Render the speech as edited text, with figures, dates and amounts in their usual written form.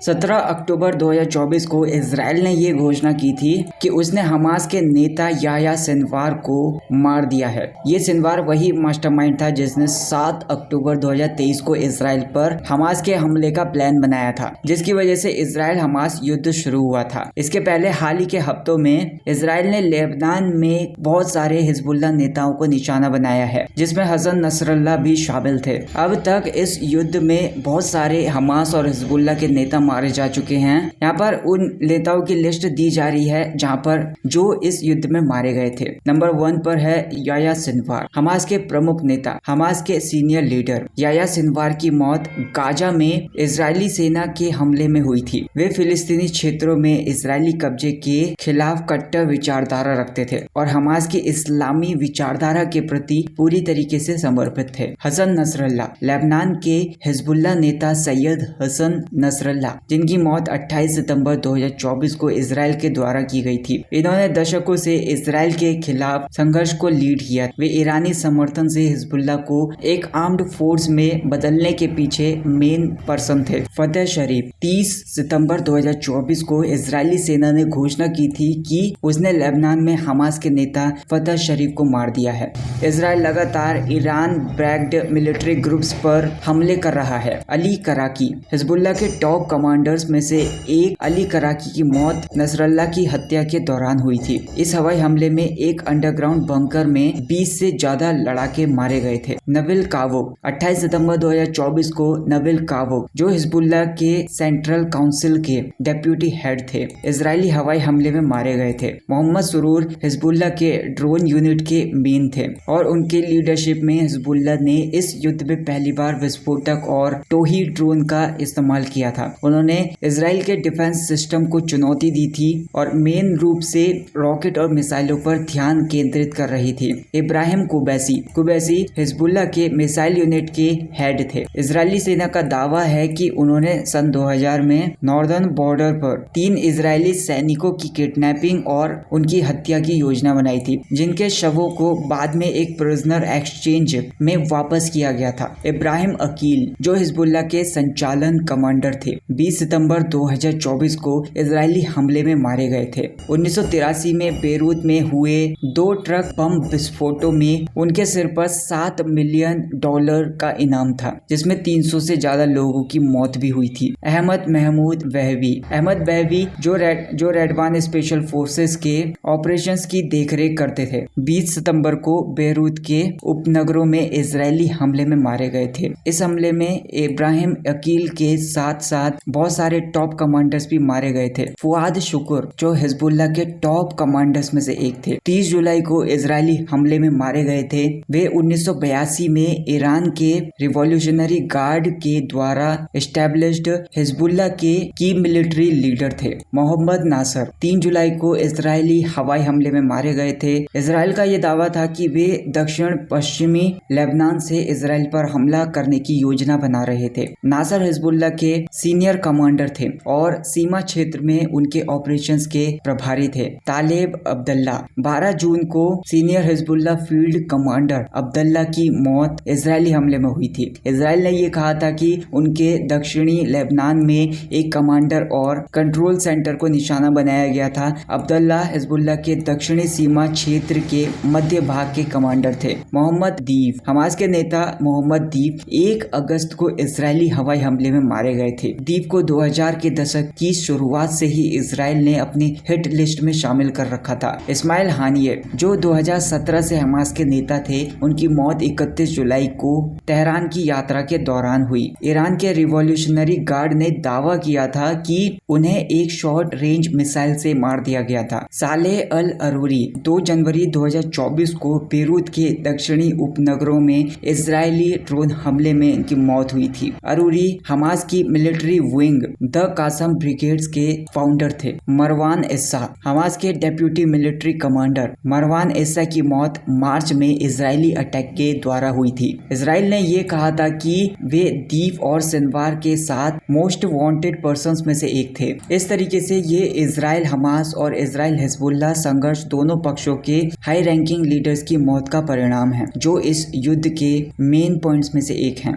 17 अक्टूबर 2024 को इजराइल ने ये घोषणा की थी कि उसने हमास के नेता याह्या सिनवार को मार दिया है। ये सिनवार वही मास्टरमाइंड था जिसने 7 अक्टूबर 2023 को इजराइल पर हमास के हमले का प्लान बनाया था, जिसकी वजह से इजराइल हमास युद्ध शुरू हुआ था। इसके पहले हाल ही के हफ्तों में इजराइल ने लेबनान में बहुत सारे हिजबुल्लाह नेताओं को निशाना बनाया है, जिसमें हसन नसरल्लाह भी शामिल थे। अब तक इस युद्ध में बहुत सारे हमास और हिजबुल्लाह के नेता मारे जा चुके हैं। यहाँ पर उन नेताओं की लिस्ट दी जा रही है जहाँ पर जो इस युद्ध में मारे गए थे। नंबर 1 पर है याह्या सिनवार, हमास के प्रमुख नेता, हमास के सीनियर लीडर। याह्या सिनवार की मौत गाजा में इजरायली सेना के हमले में हुई थी। वे फिलिस्तीनी क्षेत्रों में इजरायली कब्जे के खिलाफ कट्टर विचारधारा रखते थे और हमास की इस्लामी विचारधारा के प्रति पूरी तरीके से समर्पित थे। हसन नसरल्लाह, लेबनान के हिजबुल्लाह नेता सैयद हसन नसरल्लाह, जिनकी मौत 28 सितंबर 2024 को इजराइल के द्वारा की गई थी। इन्होंने दशकों से इजराइल के खिलाफ संघर्ष को लीड किया। वे ईरानी समर्थन से हिजबुल्लाह को एक आर्म्ड फोर्स में बदलने के पीछे मेन पर्सन थे। फतेह शरीफ, 30 सितंबर 2024 को इजरायली सेना ने घोषणा की थी कि उसने लेबनान में हमास के नेता फतेह शरीफ को मार दिया है। इजराइल लगातार ईरान बैक्ड मिलिट्री ग्रुप्स पर हमले कर रहा है। अली कराकी, हिजबुल्लाह के टॉप कमांडर्स में से एक अली कराकी की मौत नसरल्लाह की हत्या के दौरान हुई थी। इस हवाई हमले में एक अंडरग्राउंड बंकर में 20 से ज्यादा लड़ाके मारे गए थे। नबील कावुक, 28 सितंबर 2024 को नबील कावुक, जो हिजबुल्लाह के सेंट्रल काउंसिल के डेप्यूटी हेड थे, इजरायली हवाई हमले में मारे गए थे। मोहम्मद सुरूर हिजबुल्लाह के ड्रोन यूनिट के मेन थे और उनके लीडरशिप में हिजबुल्लाह ने इस युद्ध में पहली बार विस्फोटक और टोही ड्रोन का इस्तेमाल किया था। उन्होंने इजराइल के डिफेंस सिस्टम को चुनौती दी थी और मेन रूप से रॉकेट और मिसाइलों पर ध्यान केंद्रित कर रही थी। इब्राहिम कुबैसी हिजबुल्लाह के मिसाइल यूनिट के हेड थे। इजरायली सेना का दावा है कि उन्होंने सन 2000 में नॉर्दर्न बॉर्डर पर 3 इजरायली सैनिकों की किडनैपिंग और उनकी हत्या की योजना बनाई थी, जिनके शवों को बाद में एक प्रिजनर एक्सचेंज में वापस किया गया था। इब्राहिम अकील, जो हिजबुल्लाह के संचालन कमांडर थे, 20 सितंबर 2024 को इजरायली हमले में मारे गए थे। 1983 में बेरूत में हुए 2 ट्रक बम विस्फोटों में उनके सिर पर $7 मिलियन का इनाम था, जिसमें 300 से ज्यादा लोगों की मौत भी हुई थी। अहमद बहवी जो रेडवान स्पेशल फोर्सेस के ऑपरेशंस की देखरेख करते थे, 20 सितंबर को बेरूत के उपनगरों में इजरायली हमले में मारे गए थे। इस हमले में इब्राहिम अकील के साथ साथ बहुत सारे टॉप कमांडर्स भी मारे गए थे। फुआद शुक्र, जो हिजबुल्लाह के टॉप कमांडर्स में से एक थे, 30 जुलाई को इजरायली हमले में मारे गए थे। वे 1982 में ईरान के रिवॉल्यूशनरी गार्ड के द्वारा एस्टैब्लिश्ड हिजबुल्लाह के की मिलिट्री लीडर थे। मोहम्मद नासर, 3 जुलाई को इजरायली हवाई हमले में मारे गए थे। इजराइल का यह दावा था कि वे दक्षिण पश्चिमी लेबनान से इजराइल पर हमला करने की योजना बना रहे थे। नासर हिजबुल्लाह के सीनियर कमांडर थे और सीमा क्षेत्र में उनके ऑपरेशंस के प्रभारी थे। तालेब अब्दुल्ला, 12 जून को senior Hezbollah field commander Abdullah की मौत इजरायली हमले में हुई थी। इजराइल ने यह कहा था कि उनके दक्षिणी लेबनान में एक कमांडर और कंट्रोल सेंटर को निशाना बनाया गया था। अब्दुल्ला हिजबुल्लाह के दक्षिणी सीमा क्षेत्र के मध्य भाग के कमांडर थे। मोहम्मद दीफ, हमास के नेता मोहम्मद दीफ 1 अगस्त को इजरायली हवाई हमले में मारे गए थे। दीप को 2000 के दशक की शुरुआत से ही इजराइल ने अपनी हिट लिस्ट में शामिल कर रखा था। इस्माइल हानिये, जो 2017 से हमास के नेता थे, उनकी मौत 31 जुलाई को तेहरान की यात्रा के दौरान हुई। ईरान के रिवॉल्यूशनरी गार्ड ने दावा किया था कि उन्हें एक शॉर्ट रेंज मिसाइल से मार दिया गया था। सालेह अल अरूरी, 2 जनवरी 2024 को बेरूत के दक्षिणी उपनगरों में इजरायली ड्रोन हमले में इनकी मौत हुई थी। अरूरी हमास की military wing the Qassam brigades के फाउंडर थे। मरवान इस्सा, हमास के डेप्यूटी मिलिट्री कमांडर। मरवान इस्सा की मौत मार्च में इजरायली अटैक के द्वारा हुई थी। इजराइल ने यह कहा था कि वे दीप और सिनवार के साथ मोस्ट वांटेड पर्संस में से एक थे। इस तरीके से ये इजराइल हमास और इजराइल हिजबुल्लाह संघर्ष दोनों पक्षों के हाई रैंकिंग लीडर्स की मौत का परिणाम है, जो इस युद्ध के मेन पॉइंट्स में से एक हैं।